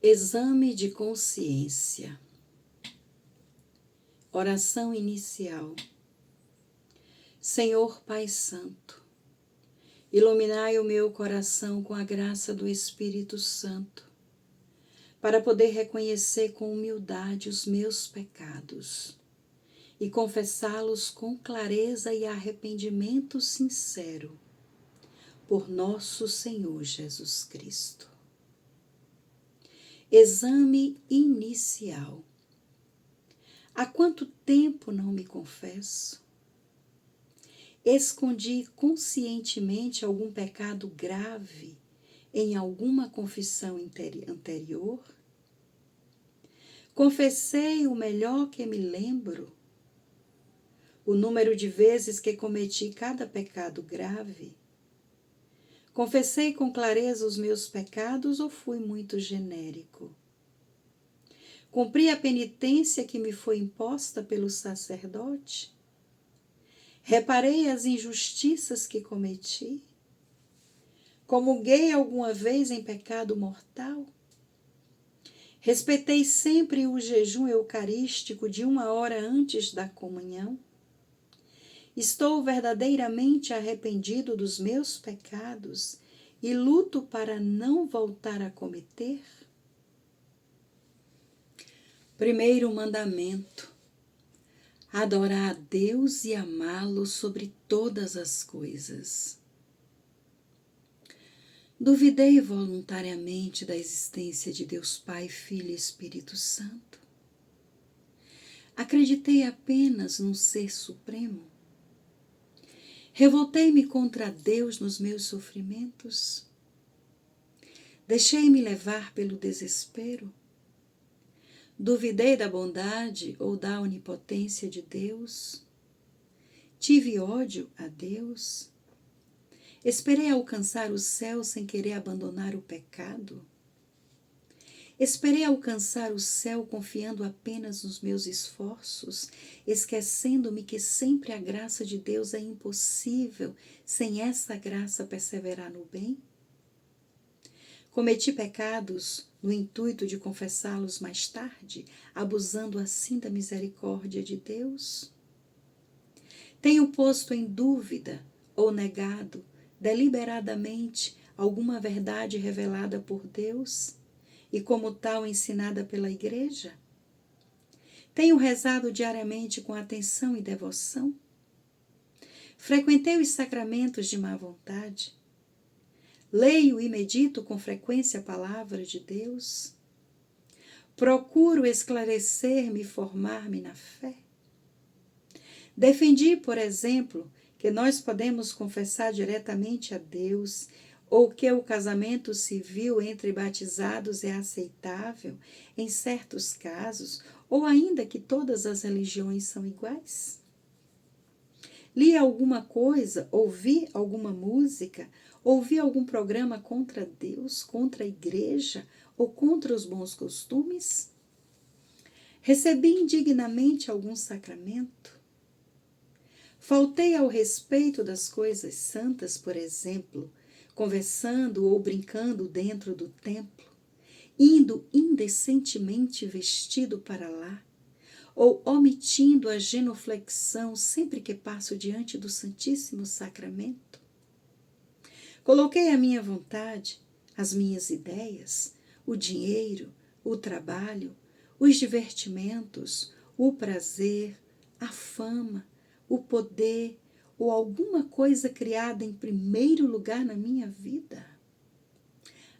Exame de consciência. Oração inicial. Senhor Pai Santo, iluminai o meu coração com a graça do Espírito Santo, para poder reconhecer com humildade os meus pecados e confessá-los com clareza e arrependimento sincero, por nosso Senhor Jesus Cristo. Exame inicial. Há quanto tempo não me confesso? Escondi conscientemente algum pecado grave em alguma confissão anterior? Confessei o melhor que me lembro? O número de vezes que cometi cada pecado grave? Confessei com clareza os meus pecados ou fui muito genérico? Cumpri a penitência que me foi imposta pelo sacerdote? Reparei as injustiças que cometi? Comunguei alguma vez em pecado mortal? Respeitei sempre o jejum eucarístico de 1 hora antes da comunhão? Estou verdadeiramente arrependido dos meus pecados e luto para não voltar a cometer? Primeiro mandamento: adorar a Deus e amá-lo sobre todas as coisas. Duvidei voluntariamente da existência de Deus Pai, Filho e Espírito Santo. Acreditei apenas num Ser Supremo. Revoltei-me contra Deus nos meus sofrimentos. Deixei-me levar pelo desespero. Duvidei da bondade ou da onipotência de Deus. Tive ódio a Deus. Esperei alcançar o céu sem querer abandonar o pecado. Esperei alcançar o céu confiando apenas nos meus esforços, esquecendo-me que sempre a graça de Deus é impossível sem essa graça perseverar no bem. Cometi pecados no intuito de confessá-los mais tarde, abusando assim da misericórdia de Deus. Tenho posto em dúvida ou negado deliberadamente alguma verdade revelada por Deus e como tal ensinada pela Igreja? Tenho rezado diariamente com atenção e devoção? Frequentei os sacramentos de má vontade? Leio e medito com frequência a palavra de Deus? Procuro esclarecer-me e formar-me na fé? Defendi, por exemplo, que nós podemos confessar diretamente a Deus, ou que o casamento civil entre batizados é aceitável em certos casos, ou ainda que todas as religiões são iguais? Li alguma coisa, ouvi alguma música, ouvi algum programa contra Deus, contra a Igreja ou contra os bons costumes? Recebi indignamente algum sacramento? Faltei ao respeito das coisas santas, por exemplo, conversando ou brincando dentro do templo, indo indecentemente vestido para lá, ou omitindo a genuflexão sempre que passo diante do Santíssimo Sacramento? Coloquei a minha vontade, as minhas ideias, o dinheiro, o trabalho, os divertimentos, o prazer, a fama, o poder ou alguma coisa criada em primeiro lugar na minha vida?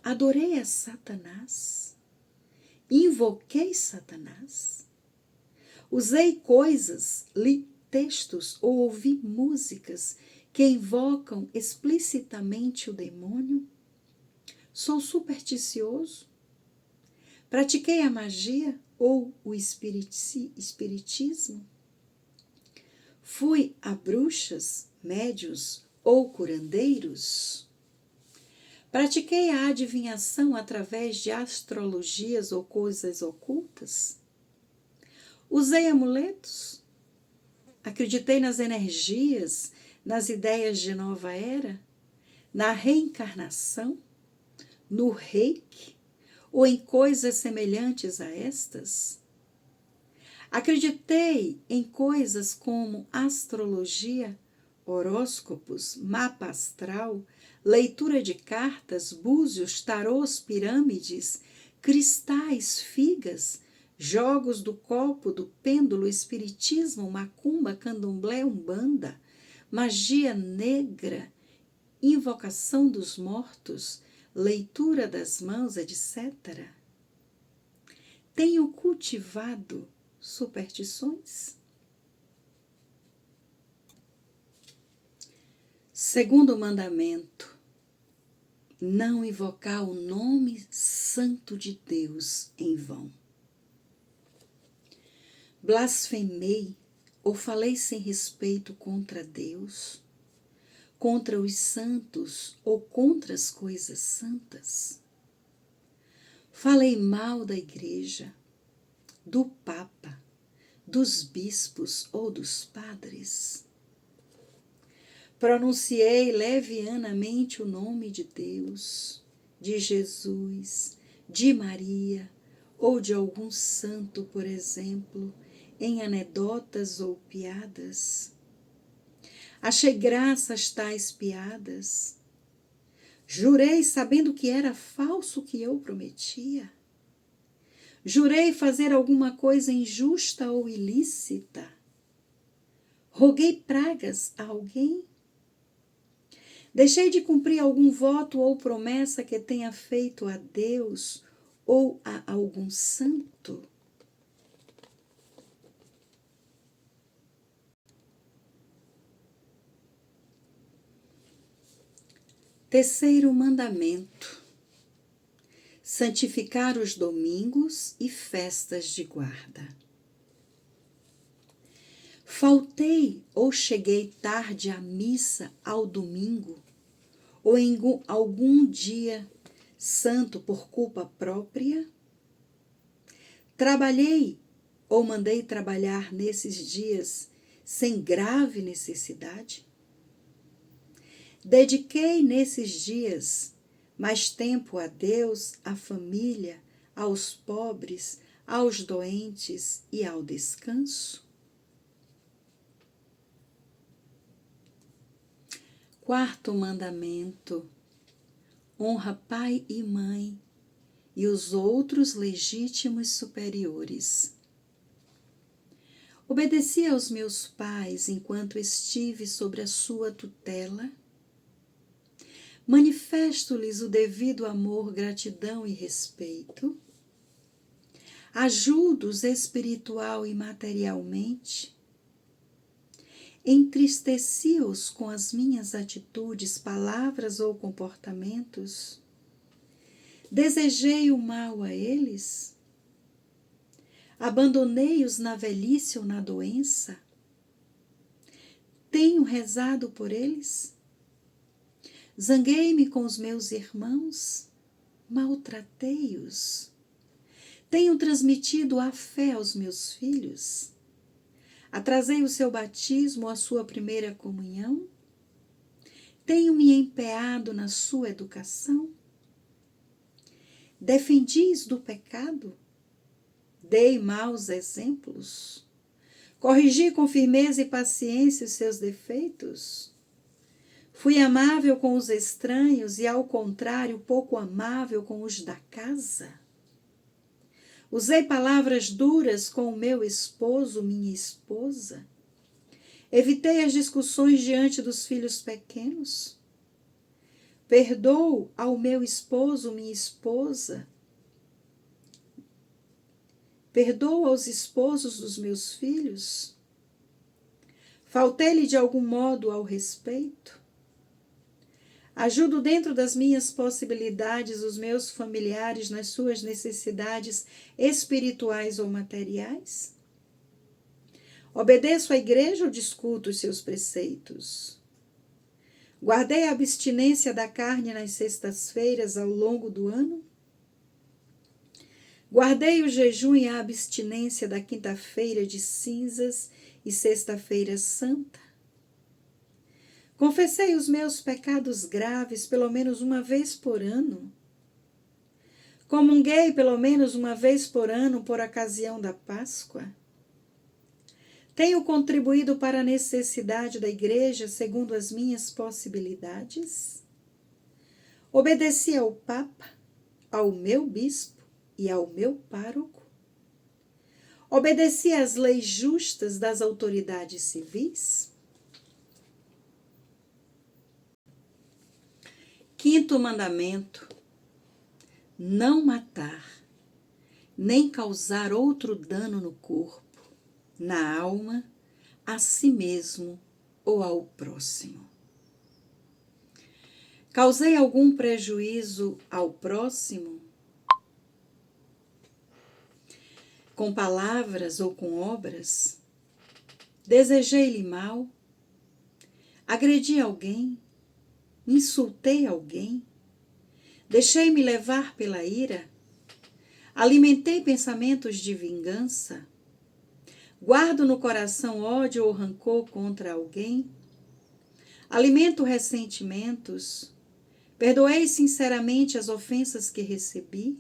Adorei a Satanás? Invoquei Satanás? Usei coisas, li textos ou ouvi músicas que invocam explicitamente o demônio? Sou supersticioso? Pratiquei a magia ou o espiritismo? Fui a bruxas, médios ou curandeiros? Pratiquei a adivinhação através de astrologias ou coisas ocultas? Usei amuletos? Acreditei nas energias, nas ideias de nova era, na reencarnação, no reiki ou em coisas semelhantes a estas? Acreditei em coisas como astrologia, horóscopos, mapa astral, leitura de cartas, búzios, tarôs, pirâmides, cristais, figas, jogos do copo, do pêndulo, espiritismo, macumba, candomblé, umbanda, magia negra, invocação dos mortos, leitura das mãos, etc. Tenho cultivado superstições? Segundo mandamento: não invocar o nome santo de Deus em vão. Blasfemei ou falei sem respeito contra Deus, contra os santos ou contra as coisas santas? Falei mal da igreja, do Papa, dos bispos ou dos padres? Pronunciei levianamente o nome de Deus, de Jesus, de Maria ou de algum santo, por exemplo, em anedotas ou piadas? Achei graça às tais piadas? Jurei sabendo que era falso o que eu prometia? Jurei fazer alguma coisa injusta ou ilícita? Roguei pragas a alguém? Deixei de cumprir algum voto ou promessa que tenha feito a Deus ou a algum santo? Terceiro mandamento: santificar os domingos e festas de guarda. Faltei ou cheguei tarde à missa ao domingo, ou em algum dia santo por culpa própria? Trabalhei ou mandei trabalhar nesses dias sem grave necessidade? Dediquei nesses dias mais tempo a Deus, à família, aos pobres, aos doentes e ao descanso? Quarto mandamento: honra pai e mãe e os outros legítimos superiores. Obedeci aos meus pais enquanto estive sobre a sua tutela? Manifesto-lhes o devido amor, gratidão e respeito? Ajudo-os espiritual e materialmente? Entristeci-os com as minhas atitudes, palavras ou comportamentos? Desejei o mal a eles? Abandonei-os na velhice ou na doença? Tenho rezado por eles? Zanguei-me com os meus irmãos? Maltratei-os? Tenho transmitido a fé aos meus filhos? Atrasei o seu batismo ou a sua primeira comunhão? Tenho me empenhado na sua educação? Defendis do pecado? Dei maus exemplos? Corrigi com firmeza e paciência os seus defeitos? Fui amável com os estranhos e, ao contrário, pouco amável com os da casa? Usei palavras duras com o meu esposo, minha esposa? Evitei as discussões diante dos filhos pequenos? Perdoo ao meu esposo, minha esposa? Perdoo aos esposos dos meus filhos? Faltei-lhe de algum modo ao respeito? Ajudo dentro das minhas possibilidades os meus familiares nas suas necessidades espirituais ou materiais? Obedeço à igreja ou discuto os seus preceitos? Guardei a abstinência da carne nas sextas-feiras ao longo do ano? Guardei o jejum e a abstinência da quinta-feira de cinzas e sexta-feira santa? Confessei os meus pecados graves pelo menos uma vez por ano? Comunguei pelo menos uma vez por ano por ocasião da Páscoa. Tenho contribuído para a necessidade da igreja segundo as minhas possibilidades. Obedeci ao Papa, ao meu bispo e ao meu pároco. Obedeci às leis justas das autoridades civis. Quinto mandamento: não matar, nem causar outro dano no corpo, na alma, a si mesmo ou ao próximo. Causei algum prejuízo ao próximo? Com palavras ou com obras? Desejei-lhe mal? Agredi alguém? Insultei alguém? Deixei-me levar pela ira? Alimentei pensamentos de vingança? Guardo no coração ódio ou rancor contra alguém? Alimento ressentimentos? Perdoei sinceramente as ofensas que recebi?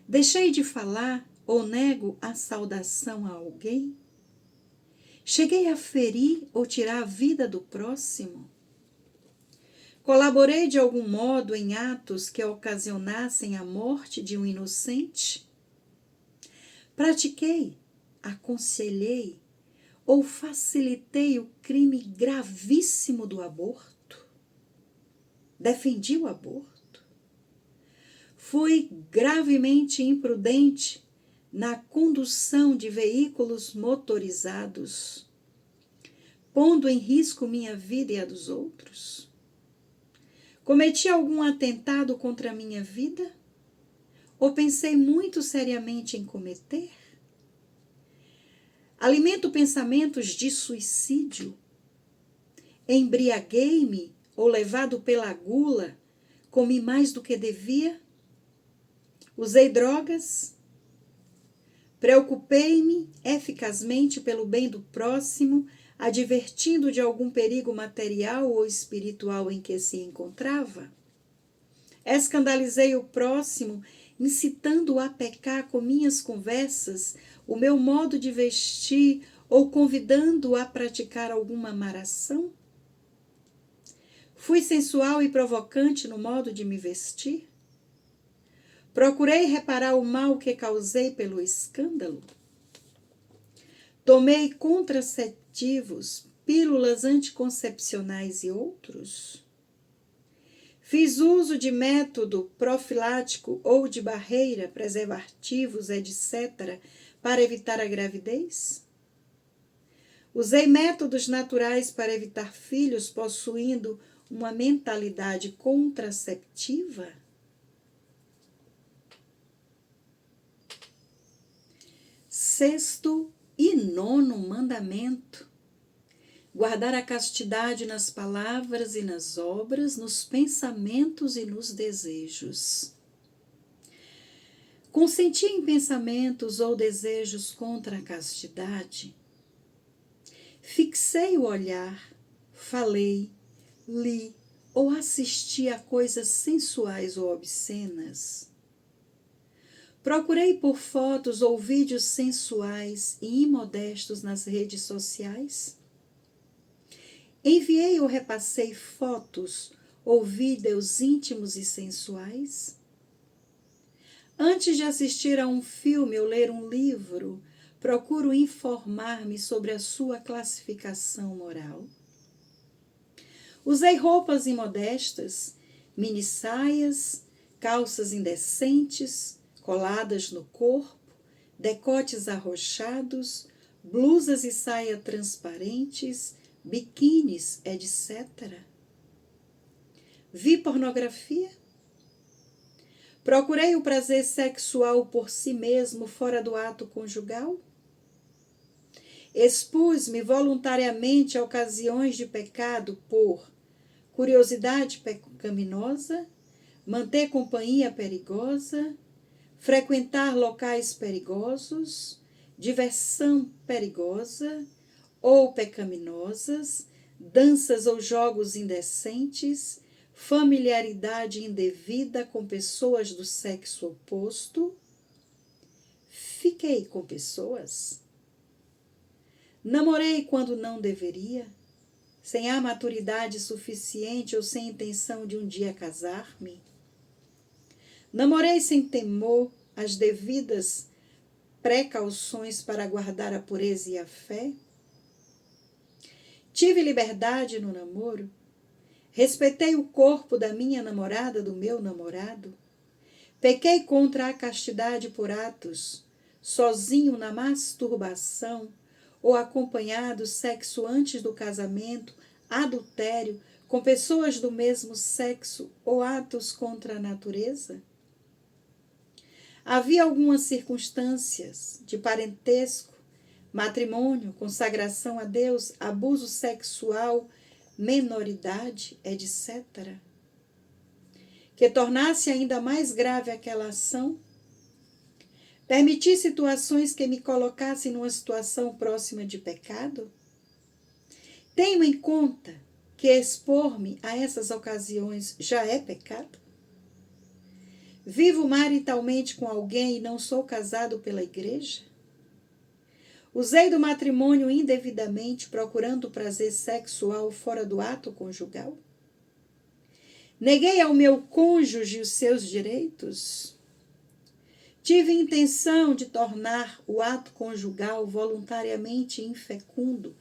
Deixei de falar ou nego a saudação a alguém? Cheguei a ferir ou tirar a vida do próximo? Colaborei de algum modo em atos que ocasionassem a morte de um inocente? Pratiquei, aconselhei ou facilitei o crime gravíssimo do aborto? Defendi o aborto? Fui gravemente imprudente na condução de veículos motorizados, pondo em risco minha vida e a dos outros? Cometi algum atentado contra a minha vida? Ou pensei muito seriamente em cometer? Alimento pensamentos de suicídio? Embriaguei-me ou, levado pela gula, comi mais do que devia? Usei drogas? Preocupei-me eficazmente pelo bem do próximo, advertindo de algum perigo material ou espiritual em que se encontrava? Escandalizei o próximo, incitando-o a pecar com minhas conversas, o meu modo de vestir ou convidando-o a praticar alguma maração? Fui sensual e provocante no modo de me vestir? Procurei reparar o mal que causei pelo escândalo? Tomei contraceptivos, pílulas anticoncepcionais e outros? Fiz uso de método profilático ou de barreira, preservativos, etc., para evitar a gravidez? Usei métodos naturais para evitar filhos possuindo uma mentalidade contraceptiva? Sexto e nono mandamento: guardar a castidade nas palavras e nas obras, nos pensamentos e nos desejos. Consenti em pensamentos ou desejos contra a castidade? Fixei o olhar, falei, li ou assisti a coisas sensuais ou obscenas? Procurei por fotos ou vídeos sensuais e imodestos nas redes sociais? Enviei ou repassei fotos ou vídeos íntimos e sensuais? Antes de assistir a um filme ou ler um livro, procuro informar-me sobre a sua classificação moral? Usei roupas imodestas, minissaias, calças indecentes, coladas no corpo, decotes arrochados, blusas e saia transparentes, biquínis, etc. Vi pornografia? Procurei o prazer sexual por si mesmo fora do ato conjugal? Expus-me voluntariamente a ocasiões de pecado por curiosidade pecaminosa, manter companhia perigosa, frequentar locais perigosos, diversão perigosa ou pecaminosas, danças ou jogos indecentes, familiaridade indevida com pessoas do sexo oposto. Fiquei com pessoas. Namorei quando não deveria, sem a maturidade suficiente ou sem intenção de um dia casar-me. Namorei sem temor as devidas precauções para guardar a pureza e a fé. Tive liberdade no namoro. Respeitei o corpo da minha namorada, do meu namorado. Pequei contra a castidade por atos, sozinho na masturbação, ou acompanhado sexo antes do casamento, adultério, com pessoas do mesmo sexo ou atos contra a natureza? Havia algumas circunstâncias de parentesco, matrimônio, consagração a Deus, abuso sexual, menoridade, etc., que tornasse ainda mais grave aquela ação? Permitir situações que me colocassem numa situação próxima de pecado? Tenho em conta que expor-me a essas ocasiões já é pecado? Vivo maritalmente com alguém e não sou casado pela igreja? Usei do matrimônio indevidamente, procurando prazer sexual fora do ato conjugal? Neguei ao meu cônjuge os seus direitos? Tive intenção de tornar o ato conjugal voluntariamente infecundo,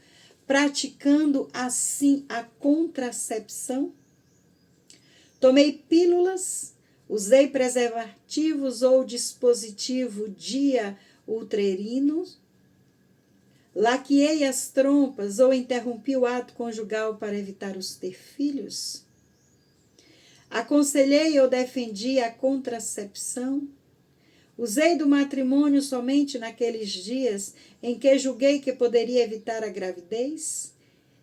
praticando assim a contracepção? Tomei pílulas, usei preservativos ou dispositivo dia-uterino, laqueei as trompas ou interrompi o ato conjugal para evitar os ter filhos? Aconselhei ou defendi a contracepção? Usei do matrimônio somente naqueles dias em que julguei que poderia evitar a gravidez,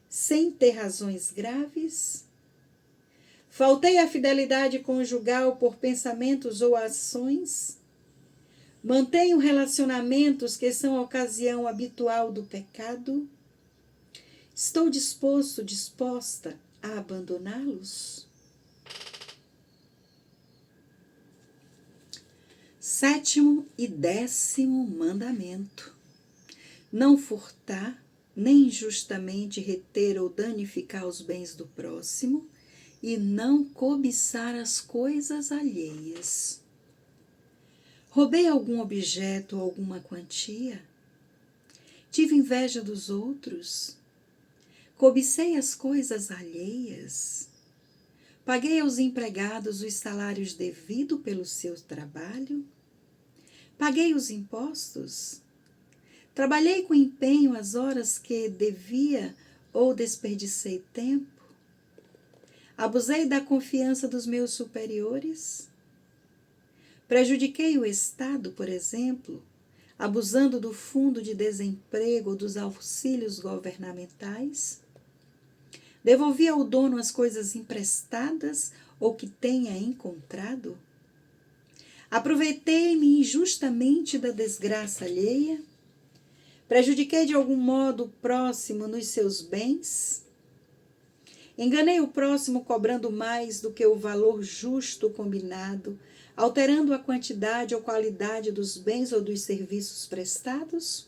sem ter razões graves? Faltei à fidelidade conjugal por pensamentos ou ações? Mantenho relacionamentos que são ocasião habitual do pecado? Estou disposta a abandoná-los? 7º e 10º mandamento: não furtar, nem injustamente reter ou danificar os bens do próximo, e não cobiçar as coisas alheias. Roubei algum objeto ou alguma quantia? Tive inveja dos outros? Cobicei as coisas alheias? Paguei aos empregados os salários devidos pelo seu trabalho? Paguei os impostos? Trabalhei com empenho as horas que devia ou desperdicei tempo? Abusei da confiança dos meus superiores? Prejudiquei o Estado, por exemplo, abusando do fundo de desemprego ou dos auxílios governamentais? Devolvi ao dono as coisas emprestadas ou que tenha encontrado? Aproveitei-me injustamente da desgraça alheia? Prejudiquei de algum modo o próximo nos seus bens? Enganei o próximo cobrando mais do que o valor justo combinado, alterando a quantidade ou qualidade dos bens ou dos serviços prestados?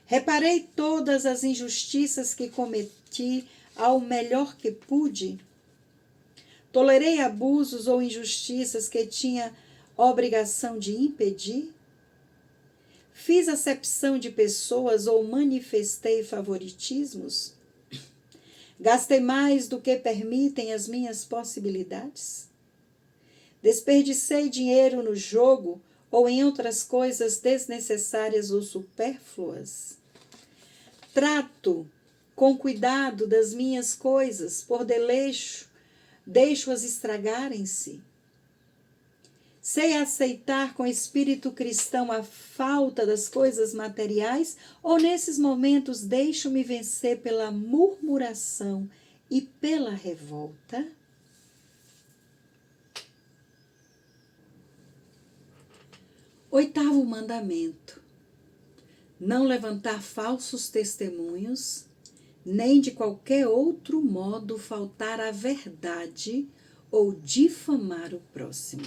Reparei todas as injustiças que cometi ao melhor que pude? Tolerei abusos ou injustiças que tinha obrigação de impedir? Fiz acepção de pessoas ou manifestei favoritismos? Gastei mais do que permitem as minhas possibilidades? Desperdicei dinheiro no jogo ou em outras coisas desnecessárias ou supérfluas? Trato com cuidado das minhas coisas, por desleixo, deixo-as estragarem-se? Sei aceitar com espírito cristão a falta das coisas materiais ou nesses momentos deixo-me vencer pela murmuração e pela revolta? 8º mandamento: não levantar falsos testemunhos, nem de qualquer outro modo faltar à verdade ou difamar o próximo.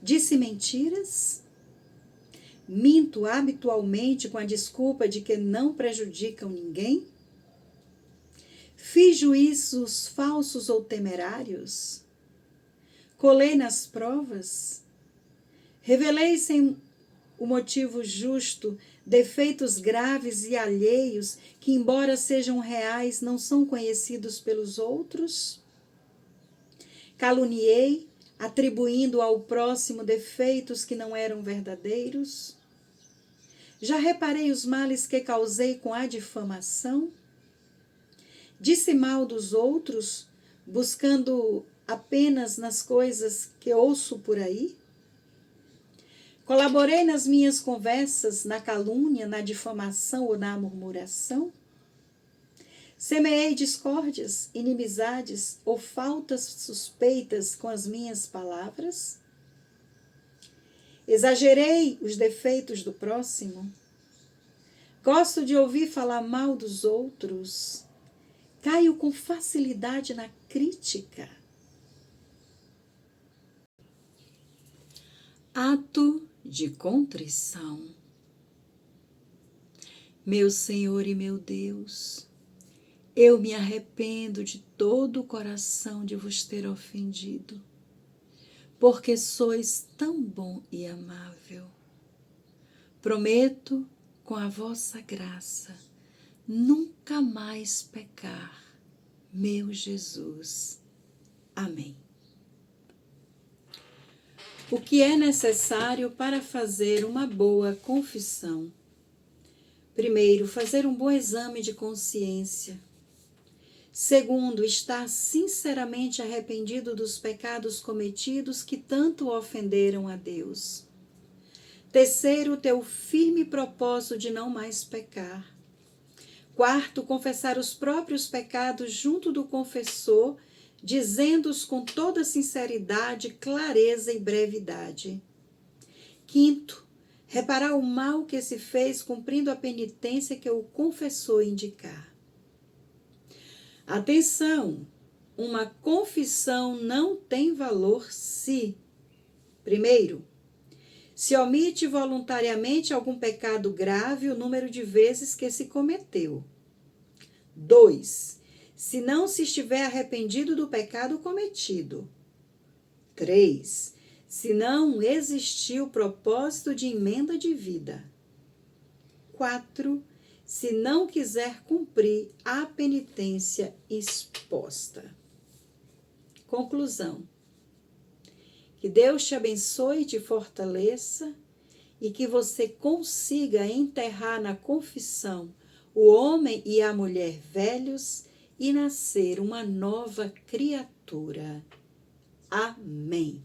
Disse mentiras? Minto habitualmente com a desculpa de que não prejudicam ninguém? Fiz juízos falsos ou temerários? Colei nas provas? Revelei sem o motivo justo defeitos graves e alheios que, embora sejam reais, não são conhecidos pelos outros? Caluniei, atribuindo ao próximo defeitos que não eram verdadeiros? Já reparei os males que causei com a difamação? Disse mal dos outros, buscando apenas nas coisas que ouço por aí? Colaborei nas minhas conversas na calúnia, na difamação ou na murmuração? Semeei discórdias, inimizades ou faltas suspeitas com as minhas palavras? Exagerei os defeitos do próximo? Gosto de ouvir falar mal dos outros? Caio com facilidade na crítica? Ato de contrição. Meu Senhor e meu Deus, eu me arrependo de todo o coração de vos ter ofendido, porque sois tão bom e amável. Prometo, com a vossa graça, nunca mais pecar, meu Jesus. Amém. O que é necessário para fazer uma boa confissão? Primeiro, fazer um bom exame de consciência. Segundo, estar sinceramente arrependido dos pecados cometidos que tanto ofenderam a Deus. Terceiro, ter o firme propósito de não mais pecar. Quarto, confessar os próprios pecados junto do confessor, dizendo-os com toda sinceridade, clareza e brevidade. Quinto, reparar o mal que se fez cumprindo a penitência que o confessor indicar. Atenção! Uma confissão não tem valor se, primeiro, se omite voluntariamente algum pecado grave o número de vezes que se cometeu. 2. Se não se estiver arrependido do pecado cometido. 3. Se não existir o propósito de emenda de vida. 4. Se não quiser cumprir a penitência exposta. Conclusão. Que Deus te abençoe e te fortaleça e que você consiga enterrar na confissão o homem e a mulher velhos e nascer uma nova criatura. Amém.